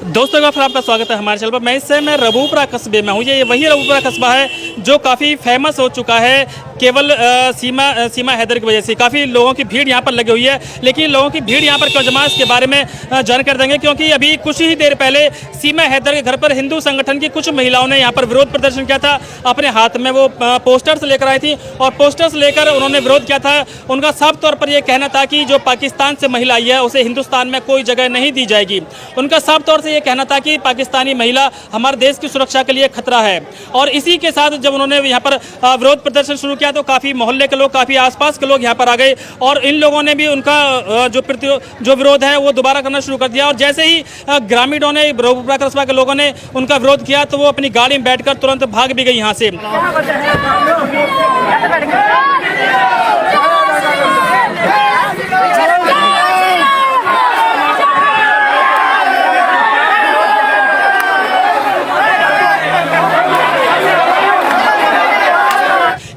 दोस्तों का फिर आपका स्वागत है हमारे चैनल पर। मैं इस समय रबूपुरा कस्बे में हूँ। ये वही रबूपुरा कस्बा है जो काफ़ी फेमस हो चुका है केवल सीमा हैदर की वजह से। काफ़ी लोगों की भीड़ यहाँ पर लगी हुई है, लेकिन लोगों की भीड़ यहाँ पर क्यों जमा इसके बारे में जानकारी देंगे, क्योंकि अभी कुछ ही देर पहले सीमा हैदर के घर पर हिंदू संगठन की कुछ महिलाओं ने यहाँ पर विरोध प्रदर्शन किया था। अपने हाथ में वो पोस्टर्स लेकर आई थी और पोस्टर्स लेकर उन्होंने विरोध किया था। उनका साफ तौर पर यह कहना था कि जो पाकिस्तान से महिला आई है उसे हिंदुस्तान में कोई जगह नहीं दी जाएगी। उनका साफ तौर से ये कहना था कि पाकिस्तानी महिला हमारे देश की सुरक्षा के लिए खतरा है। और इसी के साथ जब उन्होंने यहाँ पर विरोध प्रदर्शन शुरू किया तो काफ़ी मोहल्ले के लोग, काफ़ी आसपास के लोग यहाँ पर आ गए और इन लोगों ने भी उनका जो विरोध है वो दोबारा करना शुरू कर दिया। और जैसे ही ग्रामीणों ने, रबूपुरा कस्बा के लोगों ने उनका विरोध किया तो वो अपनी गाड़ी में बैठकर तुरंत भाग भी गई यहाँ से।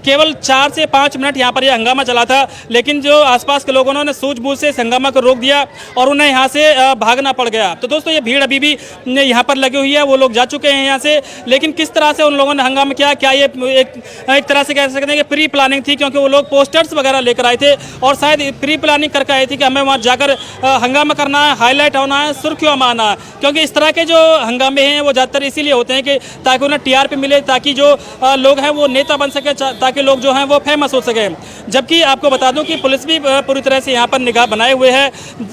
केवल 4 से 5 मिनट यहाँ पर यह हंगामा चला था, लेकिन जो आसपास के लोगों ने सूझबूझ से इस हंगामा को रोक दिया और उन्हें यहाँ से भागना पड़ गया। तो दोस्तों ये भीड़ अभी भी यहाँ पर लगी हुई है, वो लोग जा चुके हैं यहाँ से। लेकिन किस तरह से उन लोगों ने हंगामा किया, क्या ये एक तरह से कह सकते हैं कि प्री प्लानिंग थी, क्योंकि वो लोग पोस्टर्स वगैरह लेकर आए थे और शायद प्री प्लानिंग करके आए थे कि हमें वहाँ जाकर हंगामा करना है, हाईलाइट होना है, सुर्खियों में आना है। क्योंकि इस तरह के जो हंगामे हैं वो ज़्यादातर इसीलिए होते हैं कि ताकि उन्हें TRP मिले, ताकि जो लोग हैं वो नेता बन सके, ताकि लोग जो हैं वो फेमस हो सके। जबकि आपको बता दूं कि पुलिस भी पूरी तरह से यहाँ पर निगाह बनाए हुए है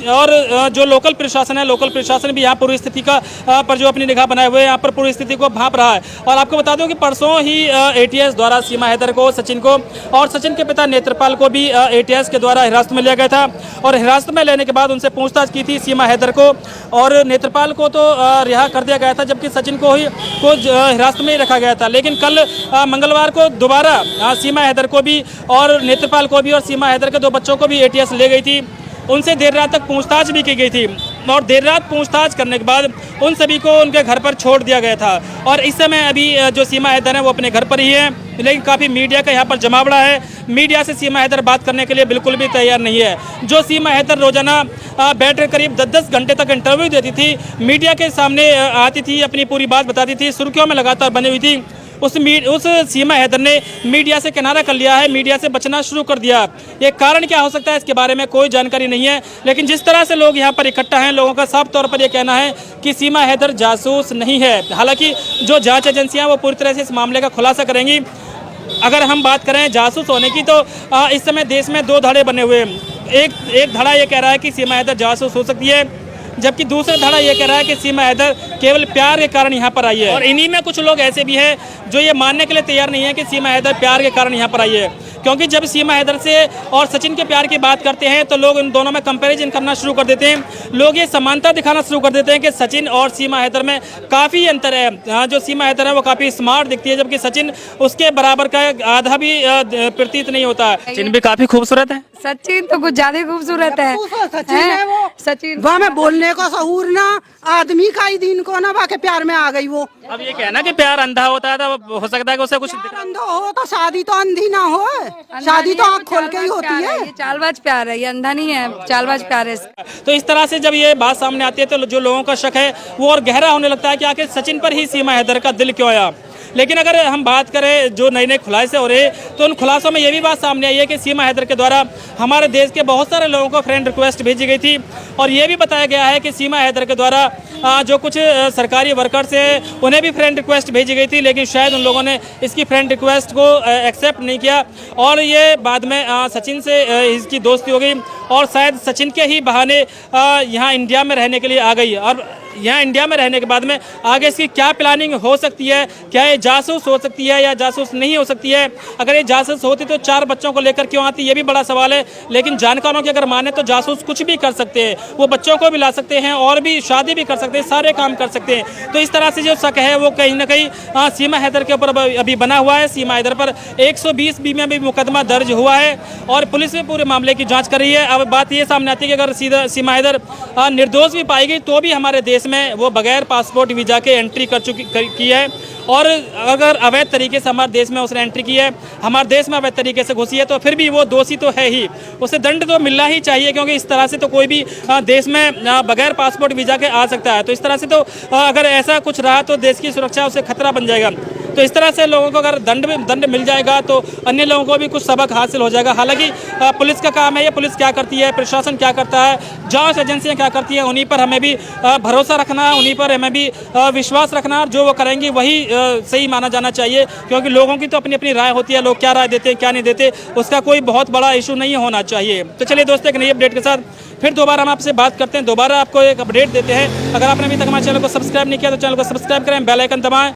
और जो लोकल प्रशासन है, लोकल प्रशासन भी यहाँ पूरी स्थिति का पर जो अपनी निगाह बनाए हुए हैं, यहाँ पर पूरी स्थिति को भांप रहा है। और आपको बता दूं कि परसों ही ATS द्वारा सीमा हैदर को, सचिन को और सचिन के पिता नेत्रपाल को भी ATS के द्वारा हिरासत में लिया गया था और हिरासत में लेने के बाद उनसे पूछताछ की थी सीमा हैदर को, और नेत्रपाल को तो रिहा कर दिया गया था, जबकि सचिन को हिरासत में ही रखा गया था। लेकिन कल मंगलवार को दोबारा सीमा हैदर को भी और नेत्रपाल को भी और सीमा हैदर के 2 बच्चों को भी ATS ले गई थी। उनसे देर रात तक पूछताछ भी की गई थी और देर रात पूछताछ करने के बाद उन सभी को उनके घर पर छोड़ दिया गया था। और इस समय अभी जो सीमा हैदर है वो अपने घर पर ही है, लेकिन काफ़ी मीडिया का यहाँ पर जमावड़ा है। मीडिया से सीमा हैदर बात करने के लिए बिल्कुल भी तैयार नहीं है। जो सीमा हैदर रोजाना बैठकर करीब 10-10 घंटे तक इंटरव्यू देती थी, मीडिया के सामने आती थी, अपनी पूरी बात बताती थी, सुर्खियों में लगातार बनी हुई थी, उस सीमा हैदर ने मीडिया से किनारा कर लिया है, मीडिया से बचना शुरू कर दिया। ये कारण क्या हो सकता है इसके बारे में कोई जानकारी नहीं है, लेकिन जिस तरह से लोग यहाँ पर इकट्ठा हैं, लोगों का साफ तौर पर यह कहना है कि सीमा हैदर जासूस नहीं है। हालांकि जो जांच एजेंसियां वो पूरी तरह से इस मामले का खुलासा करेंगी। अगर हम बात करें जासूस होने की तो इस समय देश में 2 धड़े बने हुए हैं। एक धड़ा ये कह रहा है कि सीमा हैदर जासूस हो सकती है, जबकि दूसरा धड़ा ये कह रहा है कि सीमा हैदर केवल प्यार के कारण यहाँ पर आई है। और इन्हीं में कुछ लोग ऐसे भी हैं जो ये मानने के लिए तैयार नहीं है कि सीमा हैदर प्यार के कारण यहाँ पर आई है। क्योंकि जब सीमा हैदर से और सचिन के प्यार की बात करते हैं तो लोग इन दोनों में कंपैरिजन करना शुरू कर देते हैं। लोग ये समानता दिखाना शुरू कर देते हैं कि सचिन और सीमा हैदर में काफ़ी अंतर है। जो सीमा हैदर है वो काफ़ी स्मार्ट दिखती है, जबकि सचिन उसके बराबर का आधा भी प्रतीत नहीं होता है। सचिन भी काफ़ी खूबसूरत है। सचिन तो कुछ ज्यादा खूबसूरत है। सचिन है वो, सचिन वो हमें बोलने को सहूर ना, आदमी का ही दिन को ना बाके प्यार में आ गई वो। अब ये कहना कि प्यार अंधा होता है, तो हो सकता है कि उसे कुछ अंधा हो तो शादी तो अंधी ना हो, शादी तो आँख खोल के ही होती है। ये चालबाज प्यार है, ये अंधा नहीं है, चालबाज प्यार है। तो इस तरह से जब ये बात सामने आती है तो जो लोगों का शक है वो और गहरा होने लगता है कि आखिर सचिन पर ही सीमा हैदर का दिल क्यों आया। लेकिन अगर हम बात करें जो नए नए खुलासे हो रहे तो उन खुलासों में ये भी बात सामने आई है कि सीमा हैदर के द्वारा हमारे देश के बहुत सारे लोगों को फ्रेंड रिक्वेस्ट भेजी गई थी और ये भी बताया गया है कि सीमा हैदर के द्वारा जो कुछ सरकारी वर्कर्स हैं उन्हें भी फ्रेंड रिक्वेस्ट भेजी गई थी, लेकिन शायद उन लोगों ने इसकी फ्रेंड रिक्वेस्ट को एक्सेप्ट नहीं किया और ये बाद में सचिन से इसकी दोस्ती हो गई और शायद सचिन के ही बहाने यहाँ इंडिया में रहने के लिए आ गई। और यहाँ इंडिया में रहने के बाद में आगे इसकी क्या प्लानिंग हो सकती है, क्या ये जासूस हो सकती है या जासूस नहीं हो सकती है। अगर ये जासूस होती तो 4 बच्चों को लेकर क्यों आती, ये भी बड़ा सवाल है। लेकिन जानकारों की अगर माने तो जासूस कुछ भी कर सकते हैं, वो बच्चों को भी ला सकते हैं और भी शादी भी कर सकते हैं, सारे काम कर सकते हैं। तो इस तरह से जो शक है वो कहीं ना कहीं सीमा हैदर के ऊपर अभी बना हुआ है। सीमा हैदर पर 120B में भी मुकदमा दर्ज हुआ है और पुलिस भी पूरे मामले की जाँच कर रही है। अब बात ये सामने आती है कि अगर सीमा हैदर निर्दोष भी पाई गई तो भी हमारे देश देश में वो बगैर पासपोर्ट वीज़ा के एंट्री की है, और अगर अवैध तरीके से हमारे देश में उसने एंट्री की है, हमारे देश में अवैध तरीके से घुसी है, तो फिर भी वो दोषी तो है ही, उसे दंड तो मिलना ही चाहिए, क्योंकि इस तरह से तो कोई भी देश में बगैर पासपोर्ट वीज़ा के आ सकता है। तो इस तरह से तो अगर ऐसा कुछ रहा तो देश की सुरक्षा उसे खतरा बन जाएगा। तो इस तरह से लोगों को अगर दंड मिल जाएगा तो अन्य लोगों को भी कुछ सबक हासिल हो जाएगा। हालांकि पुलिस का काम है, ये पुलिस क्या करती है, प्रशासन क्या करता है, जांच एजेंसियां क्या करती हैं, उन्हीं पर हमें भी भरोसा रखना, उन्हीं पर हमें भी विश्वास रखना, और जो वो करेंगी वही सही माना जाना चाहिए, क्योंकि लोगों की तो अपनी अपनी राय होती है, लोग क्या राय देते हैं क्या नहीं देते उसका कोई बहुत बड़ा इशू नहीं होना चाहिए। तो चलिए दोस्तों, एक नई अपडेट के साथ फिर दोबारा हम आपसे बात करते हैं, दोबारा आपको एक अपडेट देते हैं। अगर आपने अभी तक हमारे चैनल को सब्सक्राइब नहीं किया तो चैनल को सब्सक्राइब करें, बेल आइकन दबाएं।